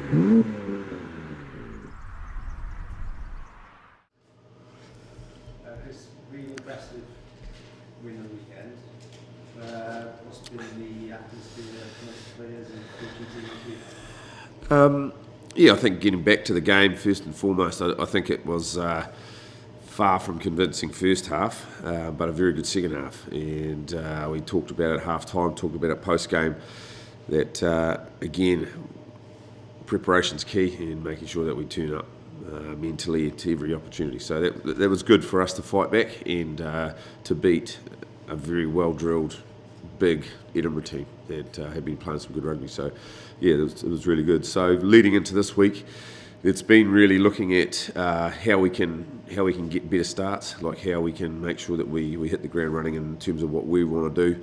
It's really impressive win the weekend. What's been the atmosphere amongst players and coaching team? Yeah, I think getting back to the game first and foremost, I think it was far from convincing first half, but a very good second half. And we talked about it at half time, talked about it post game, that again, preparation's key in making sure that we turn up mentally to every opportunity. So that was good for us to fight back and to beat a very well drilled, big Edinburgh team that had been playing some good rugby. So yeah, it was really good. So leading into this week, it's been really looking at how we can get better starts, like how we can make sure that we hit the ground running in terms of what we want to do.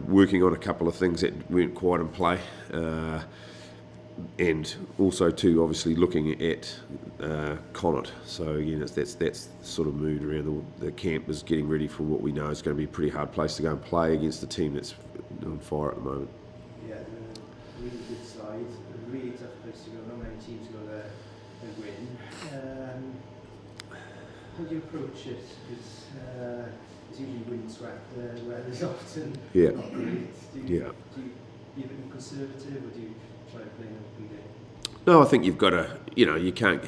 Working on a couple of things that weren't quite in play. And also too, obviously looking at Connacht. So again, that's sort of mood around the camp is getting ready for what we know is going to be a pretty hard place to go and play against a team that's on fire at the moment. Yeah, a really good side, a really tough place to go. Not many teams go there and win. How do you approach it? Because it's usually windswept where there's often not great. Do you be a bit more conservative, or do you try to play an open game? No, I think you've got to, you can't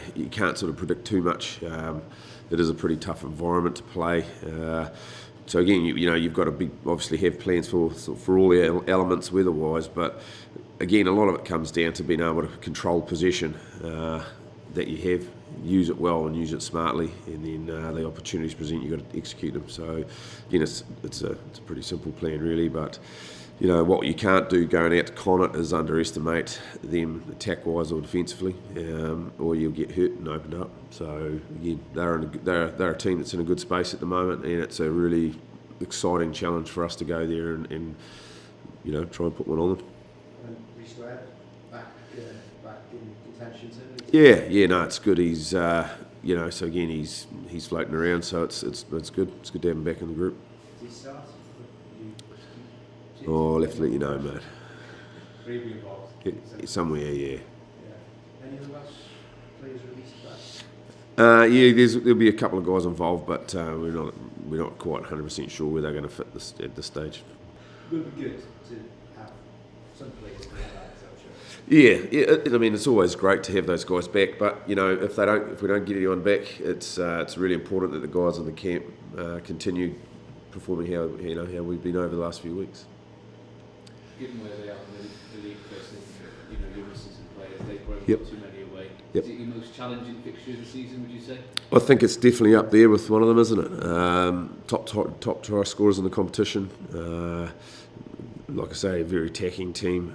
sort of predict too much. It is a pretty tough environment to play. So again, you've got to obviously have plans for all the elements weather-wise, but again, a lot of it comes down to being able to control possession that you have, use it well and use it smartly, and then the opportunities present, you've got to execute them. So again, it's a pretty simple plan really, but what you can't do going out to Connacht is underestimate them attack-wise or defensively, or you'll get hurt and opened up. So again, they're a team that's in a good space at the moment, and it's a really exciting challenge for us to go there and try and put one on them. And Reece back in contention too. Yeah, no, it's good. He's so again he's floating around, so it's good. It's good to have him back in the group. Did he start? Oh, I'll have to let you know, mate. Really involved. Somewhere, yeah. Any other Welsh players released back? There'll be a couple of guys involved, but we're not quite 100% sure where they're going to fit at this stage. It would be good to have some players like that, I'm sure. Yeah. I mean, it's always great to have those guys back, but if we don't get anyone back, it's really important that the guys in the camp continue performing how we've been over the last few weeks. Given where they are in the league, firstly, you're missing some players. They've probably got too many away. Yep. Is it your most challenging fixture of the season, would you say? I think it's definitely up there with one of them, isn't it? Top try scorers in the competition. Like I say, a very attacking team.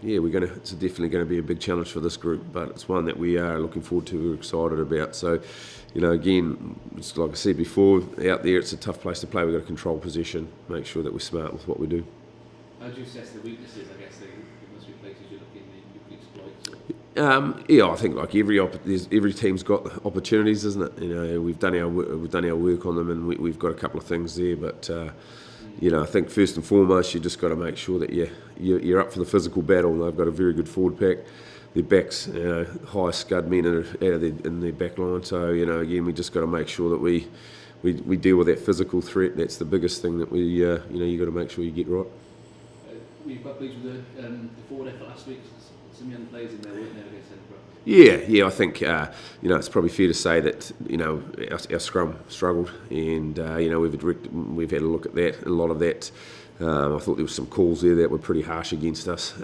Yeah, it's definitely going to be a big challenge for this group, but it's one that we are looking forward to, we're excited about. So, again, it's like I said before, out there it's a tough place to play. We've got to control possession, make sure that we're smart with what we do. How do you assess the weaknesses? I guess there must be places you're looking that you could exploit. I think like every team's got opportunities, isn't it? We've done our work on them, and we've got a couple of things there. But I think first and foremost, you just got to make sure that you're up for the physical battle. They've got a very good forward pack. Their backs, high scud men in their back line. So again, we just got to make sure that we deal with that physical threat. That's the biggest thing that you got to make sure you get right. We've got pleased with the forward effort last week. Some young players in there weren't there against Edinburgh. Yeah. I think it's probably fair to say that our scrum struggled, and we've had a look at that. A lot of that, I thought there were some calls there that were pretty harsh against us,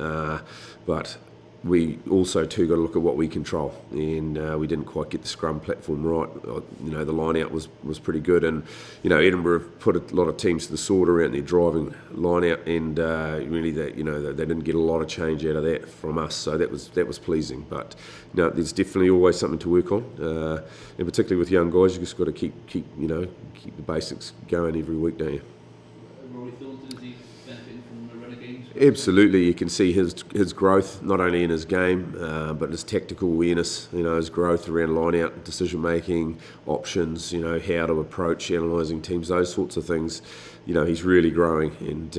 but we also too got to look at what we control, and we didn't quite get the scrum platform right. The line out was pretty good, and Edinburgh put a lot of teams to the sword around their driving line out, and really they didn't get a lot of change out of that from us, so that was pleasing. But there's definitely always something to work on, and particularly with young guys, you just got to keep the basics going every week, don't you? Rory Thornton, is he benefiting from the runner games? Absolutely, you can see his growth not only in his game, but his tactical awareness. His growth around line-out decision making, options. How to approach analysing teams, those sorts of things. you know, he's really growing, and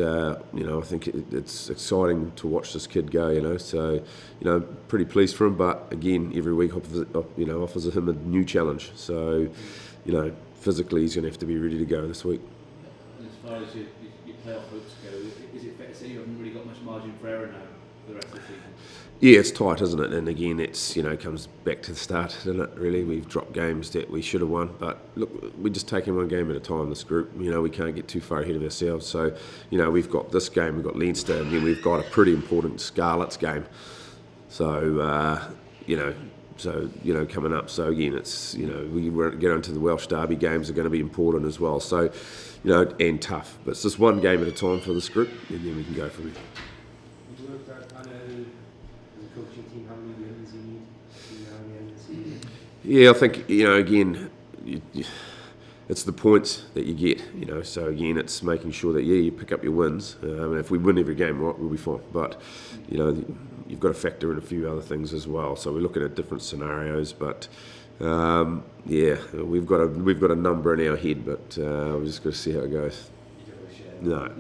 you know, I think it's exciting to watch this kid go. You know, so you know, pretty pleased for him. But again, every week offers him a new challenge. So you know, physically he's going to have to be ready to go this week. And as far as your playoff hopes go, is it fair to say you haven't really got much margin for error now for the rest of the season? Yeah, it's tight, isn't it? And again, it's, you know, comes back to the start, doesn't it? Really, we've dropped games that we should have won, but look, we're just taking one game at a time. This group, you know, we can't get too far ahead of ourselves. So, you know, we've got this game, we've got Leinster, and then we've got a pretty important Scarlets game. So, you know, coming up. So again, it's, you know, we get into the Welsh Derby games are going to be important as well. So, you know, and tough. But it's just one game at a time for this group, and then we can go from there. You've worked out, I know, as a coaching team, how many wins you need between now and the end of the season? Yeah, I think, you know, again, it's the points that you get, you know. So again, it's making sure that, you pick up your wins. And if we win every game, right, we'll be fine. But, you know, you've got to factor in a few other things as well. So we're looking at different scenarios, but yeah, we've got a number in our head, but we've just got to see how it goes. You don't share. No.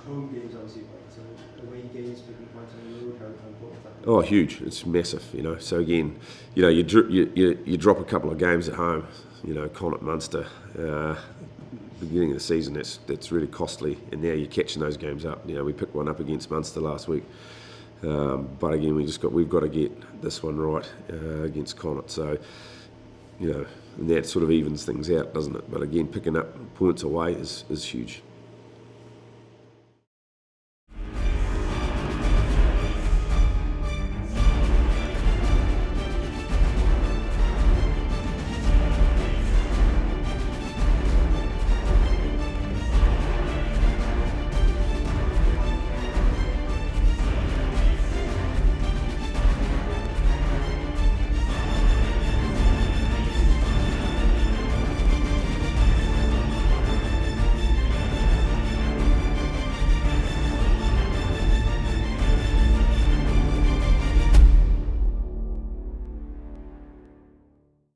Home games obviously, so away games, picking points on the road, how important is that? Oh, huge! It's massive, you know. So again, you know, you drop a couple of games at home, you know, Connacht, Munster, beginning of the season. That's really costly, and now you're catching those games up. You know, we picked one up against Munster last week, but again, we've got to get this one right against Connacht. So, you know, and that sort of evens things out, doesn't it? But again, picking up points away is huge.